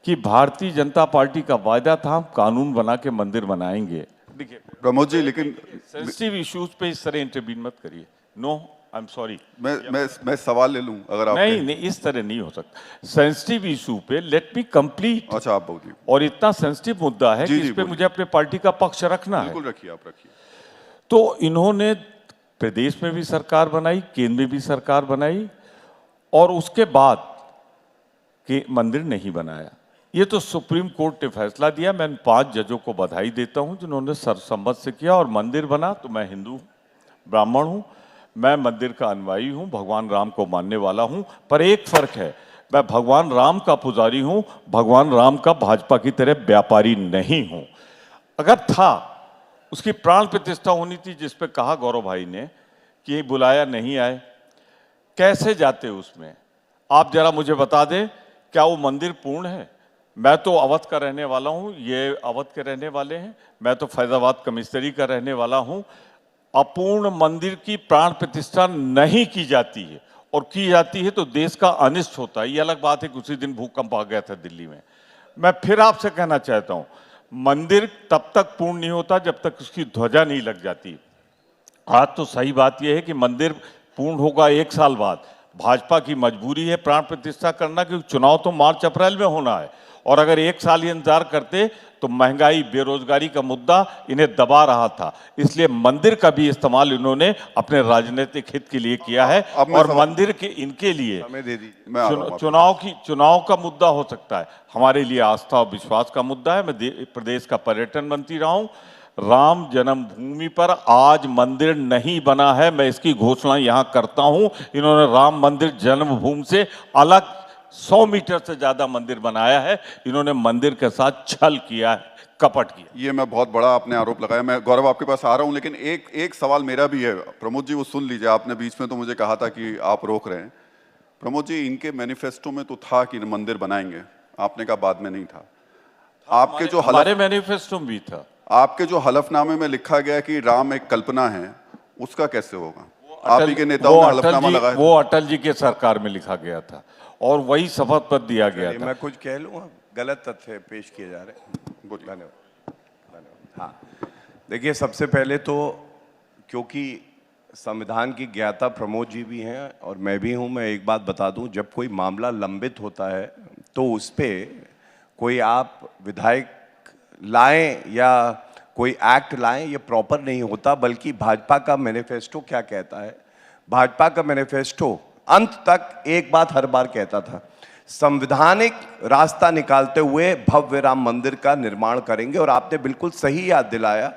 कि भारतीय जनता पार्टी का वायदा था हम कानून बना के मंदिर बनाएंगे। देखिए प्रमोद जी, लेकिन सेंसिटिव इश्यूज पे इस तरह इंटरवीन मत करिए। No, I am sorry. मैं सवाल ले लूं अगर आप? नहीं, इस तरह नहीं हो सकता। सेंसिटिव इशू पे लेट मी कंप्लीट। अच्छा, आप बोलिए। और इतना सेंसिटिव मुद्दा है कि इस पे मुझे अपने पार्टी का पक्ष रखना है। बिल्कुल रखिए, आप रखिए। तो इन्होंने प्रदेश में भी सरकार बनाई, केंद्र में भी सरकार बनाई, और उसके बाद के मंदिर नहीं बनाया। ये तो सुप्रीम कोर्ट ने फैसला दिया। मैं 5 जजों को बधाई देता हूं जिन्होंने सर्वसम्मत से किया और मंदिर बना। तो मैं हिंदू ब्राह्मण हूं, मैं मंदिर का अनुयायी हूं, भगवान राम को मानने वाला हूं, पर एक फर्क है, मैं भगवान राम का पुजारी हूं, भगवान राम का भाजपा की तरह व्यापारी नहीं हूं। अगर था, उसकी प्राण प्रतिष्ठा होनी थी, जिस पे कहा गौरव भाई ने कि बुलाया नहीं आए, कैसे जाते उसमें? आप जरा मुझे बता दें, क्या वो मंदिर पूर्ण है? मैं तो अवध का रहने वाला हूं, ये अवध के रहने वाले हैं, मैं तो फैजाबाद कमिश्नरी का रहने वाला हूं। अपूर्ण मंदिर की प्राण प्रतिष्ठा नहीं की जाती है, और की जाती है तो देश का अनिष्ट होता है। ये अलग बात है कि उसी दिन भूकंप आ गया था दिल्ली में। मैं फिर आपसे कहना चाहता हूं, मंदिर तब तक पूर्ण नहीं होता जब तक उसकी ध्वजा नहीं लग जाती। आज तो सही बात यह है कि मंदिर पूर्ण होगा 1 साल बाद। भाजपा की मजबूरी है प्राण प्रतिष्ठा करना, क्योंकि चुनाव तो मार्च अप्रैल में होना है, और अगर 1 साल ये इंतजार करते तो महंगाई, बेरोजगारी का मुद्दा इन्हें दबा रहा था। इसलिए मंदिर का भी इस्तेमाल इन्होंने अपने राजनीतिक हित के लिए किया है, और मंदिर के इनके लिए चुनाव का मुद्दा हो सकता है, हमारे लिए आस्था और विश्वास का मुद्दा है। मैं प्रदेश का पर्यटन मंत्री रहा हूं। राम जन्मभूमि पर आज मंदिर नहीं बना है, मैं इसकी घोषणा यहां करता हूं। इन्होंने राम मंदिर जन्मभूमि से अलग 100 मीटर से ज्यादा मंदिर बनाया है। इन्होंने मंदिर के साथ छल किया है, कपट किया। ये मैं बहुत बड़ा आपने आरोप लगाया। मैं गौरव आपके पास आ रहा हूं, लेकिन एक सवाल मेरा भी है। प्रमोद जी वो सुन लीजिए, आपने बीच में तो मुझे कहा था कि आप रोक रहे हैं। प्रमोद जी, इनके मैनिफेस्टो में तो था कि मंदिर बनाएंगे, आपने कहा बाद में नहीं था। आपके जो हमारे मैनिफेस्टो में भी था। आपके जो हलफनामे में लिखा गया कि राम एक कल्पना है, उसका कैसे होगा? आप ही के नेताओं ने हलफनामा लगाया। वो अटल जी के सरकार में लिखा गया था और वही शपथ पत्र दिया गया था। मैं कुछ कह लूँ, गलत तथ्य पेश किए जा रहे हैं। धन्यवाद। हाँ, देखिए, सबसे पहले तो क्योंकि संविधान की ज्ञाता प्रमोद जी भी हैं और मैं भी हूं, मैं एक बात बता दूं, जब कोई मामला लंबित होता है तो उस पर कोई आप विधायक लाएं या कोई एक्ट लाएं, ये प्रॉपर नहीं होता। बल्कि भाजपा का मैनिफेस्टो क्या कहता है? भाजपा का मैनिफेस्टो अंत तक एक बात हर बार कहता था, संवैधानिक रास्ता निकालते हुए भव्य राम मंदिर का निर्माण करेंगे। और आपने बिल्कुल सही याद दिलाया।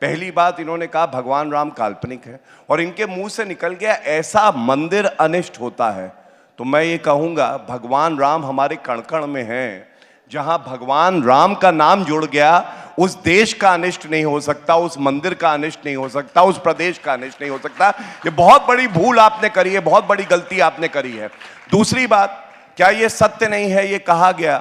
पहली बात इन्होंने कहा भगवान राम काल्पनिक है, और इनके मुंह से निकल गया ऐसा मंदिर अनिष्ट होता है। तो मैं ये कहूंगा, भगवान राम हमारे कण कण में हैं। जहां भगवान राम का नाम जुड़ गया, उस देश का अनिष्ट नहीं हो सकता, उस मंदिर का अनिष्ट नहीं हो सकता, उस प्रदेश का अनिष्ट नहीं हो सकता। ये बहुत बड़ी भूल आपने करी है, बहुत बड़ी गलती आपने करी है। दूसरी बात, क्या ये सत्य नहीं है ये कहा गया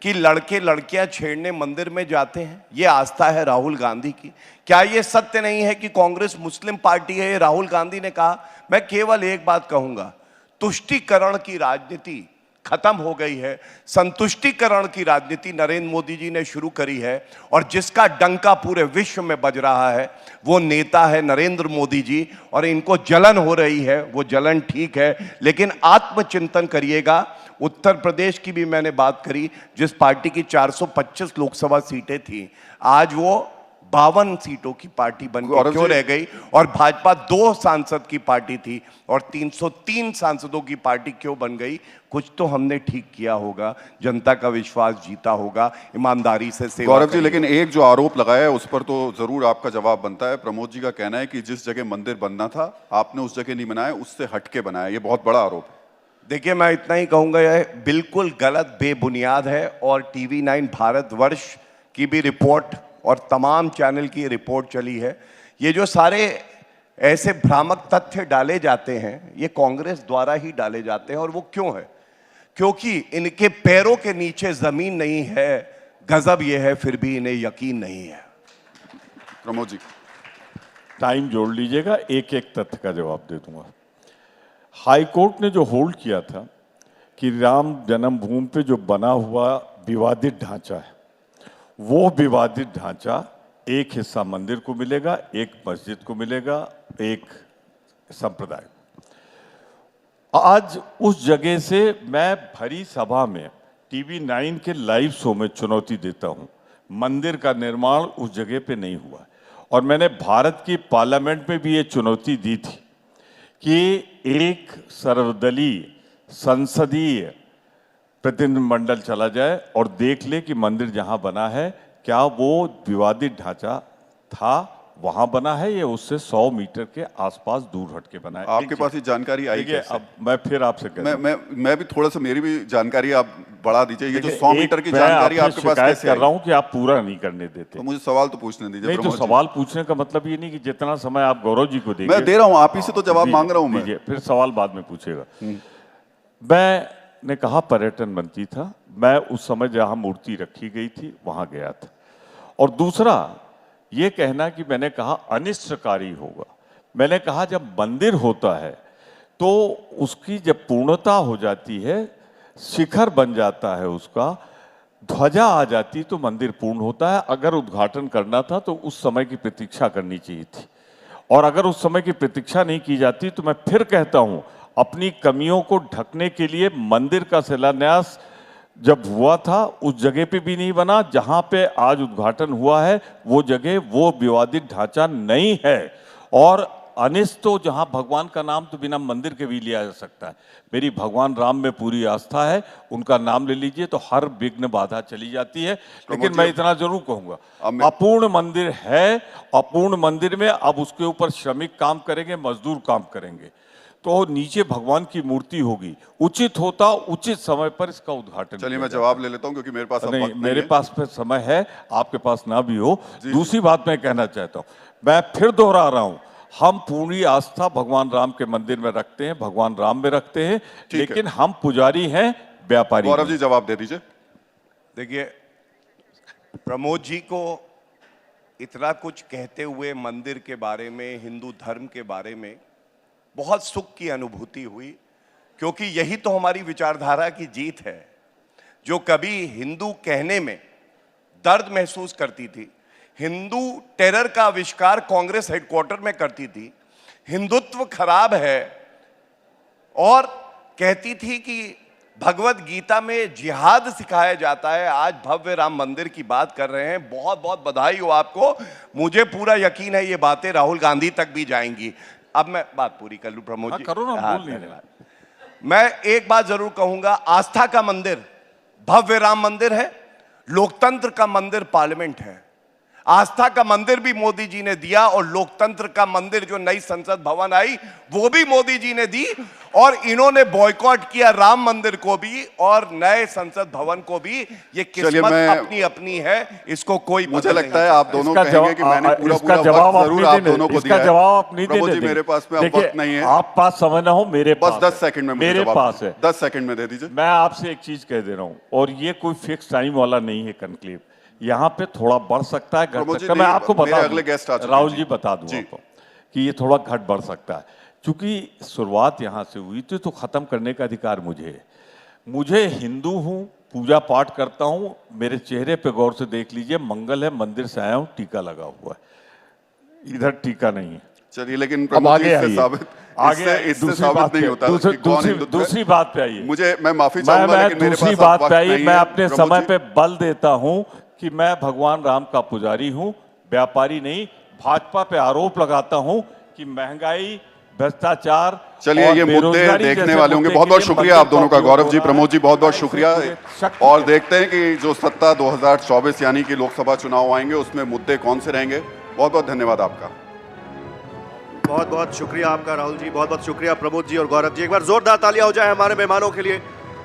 कि लड़के लड़कियां छेड़ने मंदिर में जाते हैं? ये आस्था है राहुल गांधी की। क्या ये सत्य नहीं है कि कांग्रेस मुस्लिम पार्टी है? ये राहुल गांधी ने कहा। मैं केवल एक बात कहूंगा, तुष्टीकरण की राजनीति खत्म हो गई है। संतुष्टिकरण की राजनीति नरेंद्र मोदी जी ने शुरू करी है, और जिसका डंका पूरे विश्व में बज रहा है वो नेता है नरेंद्र मोदी जी। और इनको जलन हो रही है, वो जलन ठीक है, लेकिन आत्मचिंतन करिएगा। उत्तर प्रदेश की भी मैंने बात करी, जिस पार्टी की 425 लोकसभा सीटें थी, आज वो 52 सीटों की पार्टी बन के क्यों रह गई? और भाजपा 2 सांसद की पार्टी थी और 303 सांसदों की पार्टी क्यों बन गई? कुछ तो हमने ठीक किया होगा, जनता का विश्वास जीता होगा, ईमानदारी से सेवा। गौरव जी, लेकिन एक जो आरोप लगाया है उस पर तो जरूर आपका जवाब बनता है। प्रमोद जी का कहना है कि जिस जगह मंदिर बनना था आपने उस जगह नहीं बनाया, उससे हटके बनाया। ये बहुत बड़ा आरोप है। देखिए, मैं इतना ही कहूंगा, यह बिल्कुल गलत, बेबुनियाद है। और टीवी 9 भारतवर्ष की भी रिपोर्ट और तमाम चैनल की रिपोर्ट चली है। ये जो सारे ऐसे भ्रामक तथ्य डाले जाते हैं, ये कांग्रेस द्वारा ही डाले जाते हैं। और वो क्यों है? क्योंकि इनके पैरों के नीचे जमीन नहीं है। गजब ये है, फिर भी इन्हें यकीन नहीं है। प्रमोद जी, टाइम जोड़ लीजिएगा, एक एक तथ्य का जवाब दे दूंगा। हाई कोर्ट ने जो होल्ड किया था कि राम जन्मभूमि पे जो बना हुआ विवादित ढांचा है, वो विवादित ढांचा एक हिस्सा मंदिर को मिलेगा, एक मस्जिद को मिलेगा, एक संप्रदाय। आज उस जगह से मैं भरी सभा में टीवी 9 के लाइव शो में चुनौती देता हूं, मंदिर का निर्माण उस जगह पे नहीं हुआ। और मैंने भारत की पार्लियामेंट में भी ये चुनौती दी थी कि एक सर्वदलीय संसदीय प्रतिनिधिमंडल चला जाए और देख ले कि मंदिर जहां बना है, क्या वो विवादित ढांचा था वहां बना है या उससे 100 मीटर के आसपास दूर हट के बना है। आपके पास ये जानकारी आई कैसे? अब मैं फिर आपसे मैं भी थोड़ा सा, मेरी भी जानकारी आप बढ़ा दीजिए। ये जो 100 मीटर की जानकारी आपके पास कैसे कर रहा हूं कि आप पूरा नहीं करने देते। तो मुझे सवाल तो पूछने दीजिए। नहीं, तो सवाल पूछने का मतलब ये नहीं कि जितना समय आप गौरव जी को देंगे। मैं दे रहा हूं, आप ही से तो जवाब मांग रहा हूं मैं। फिर सवाल बाद में पूछेगा। मैंने कहा पर्यटन मंत्री था, मैं उस समय जहां मूर्ति रखी गई थी वहां गया था। और दूसरा ये कहना कि मैंने कहा अनिष्टकारी होगा, मैंने कहा जब मंदिर होता है तो उसकी जब पूर्णता हो जाती है, शिखर बन जाता है, उसका ध्वजा आ जाती तो मंदिर पूर्ण होता है। अगर उद्घाटन करना था तो उस समय की प्रतीक्षा करनी चाहिए थी, और अगर उस समय की प्रतीक्षा नहीं की जाती तो मैं फिर कहता हूं, अपनी कमियों को ढकने के लिए मंदिर का शिलान्यास जब हुआ था उस जगह पे भी नहीं बना जहां पे आज उद्घाटन हुआ है। वो जगह वो विवादित ढांचा नहीं है। और अनिष्ट तो जहां भगवान का नाम तो बिना मंदिर के भी लिया जा सकता है। मेरी भगवान राम में पूरी आस्था है, उनका नाम ले लीजिए तो हर विघ्न बाधा चली जाती है। लेकिन मैं इतना जरूर कहूंगा, अपूर्ण मंदिर है, अपूर्ण मंदिर में अब उसके ऊपर श्रमिक काम करेंगे, मजदूर काम करेंगे। तो नीचे भगवान की मूर्ति होगी, उचित होता उचित समय पर इसका उद्घाटन चलिए किया मैं जाए। जवाब ले लेता हूं क्योंकि मेरे पास अब नहीं, वक्त नहीं मेरे है। पास फिर समय है, आपके पास ना भी हो। दूसरी बात मैं कहना चाहता हूं, मैं फिर दोहरा रहा हूं, हम पूरी आस्था भगवान राम के मंदिर में रखते हैं, भगवान राम में रखते हैं, लेकिन हम पुजारी हैं, व्यापारी गौरव नहीं। जी जवाब दे दीजिए। देखिए, प्रमोद जी को इतना कुछ कहते हुए मंदिर के बारे में, हिंदू धर्म के बारे में बहुत सुख की अनुभूति हुई, क्योंकि यही तो हमारी विचारधारा की जीत है। जो कभी हिंदू कहने में दर्द महसूस करती थी, हिंदू टेरर का आविष्कार कांग्रेस हेडक्वार्टर में करती थी, हिंदुत्व खराब है और कहती थी कि भगवत गीता में जिहाद सिखाया जाता है, आज भव्य राम मंदिर की बात कर रहे हैं। बहुत बहुत बधाई हो आपको। मुझे पूरा यकीन है ये बातें राहुल गांधी तक भी जाएंगी। अब मैं बात पूरी कर लूं प्रमोद जी। करो ना, हाँ, बोल नहीं धन्यवाद। मैं एक बात जरूर कहूंगा, आस्था का मंदिर भव्य राम मंदिर है, लोकतंत्र का मंदिर पार्लियामेंट है। आस्था का मंदिर भी मोदी जी ने दिया और लोकतंत्र का मंदिर जो नई संसद भवन आई वो भी मोदी जी ने दी, और इन्होंने बॉयकॉट किया राम मंदिर को भी और नए संसद भवन को भी। ये किस्मत अपनी अपनी है, इसको कोई मुझे लगता है आप दोनों इसका कहेंगे कि मैंने पूरा इसका पूरा जवाब वक्त जरूर आप आप दोनों को इसका दिया है। जवाब आप नहीं प्रभु देने जी देंगे। मेरे पास में अब देखिए, वक्त नहीं है, आप पास समय ना हो, मेरे बस पास 10 सेकंड में मुझे मेरे जवाब पास है। 10 सेकंड में दे दीजिए। मैं आपसे एक चीज कह दे रहा हूं, और ये कोई फिक्स टाइम वाला नहीं है कनक्लेव, यहाँ पे थोड़ा बढ़ सकता है, घट प्रमोद जी, सकता है। मैं आपको मेरे बता अगले दूं, गेस्ट आ चुके हैं राहुल जी। जी बता दूं जी। आपको कि ये थोड़ा घट बढ़ सकता है, क्योंकि शुरुआत यहाँ से हुई थी, तो खत्म करने का अधिकार मुझे है। मुझे हिंदू हूँ, पूजा पाठ करता हूँ, मेरे चेहरे पे गौर से देख लीजिए, मंगल है, मंदिर से आया हूँ, टीका लगा हुआ है, इधर टीका नहीं है। चलिए, लेकिन अब प्रमोद जी आगे इससे आइए, साबित इससे दूसरी साबित बात नहीं पे- होता दूसरी- कि कौन दूसरी- हिंदुत्व है। दूसरी बात पे आइए। मैं माफी चाहूंगा, मैं लेकिन मेरे दूसरी पास अब बात वक्त पे आइए, नहीं मैं है। अपने प्रमोद समय जी, पे बल देता हूं कि मैं भगवान राम का पुजारी हूं, व्यापारी नहीं। भाजपा पे आरोप लगाता हूं कि महंगाई, भ्रष्टाचार, चलिए और ये मुद्दे बेरोजगारी देखने जैसे वाले होंगे। मुद्दे बहुत के बहुत लिए शुक्रिया मंदिर आप दोनों का, उपयोग गौरव हो जी, रहा प्रमोद जी, बहुत बहुत है। शुक्रिया। शक्ति और के- देखते हैं कि जो सत्ता 2024 यानी कि लोकसभा चुनाव आएंगे उसमें मुद्दे कौन से रहेंगे। बहुत बहुत धन्यवाद आपका। बहुत बहुत शुक्रिया आपका राहुल जी, बहुत बहुत शुक्रिया प्रमोद जी और गौरव जी। एक बार जोरदार तालियां हो जाए हमारे मेहमानों के लिए।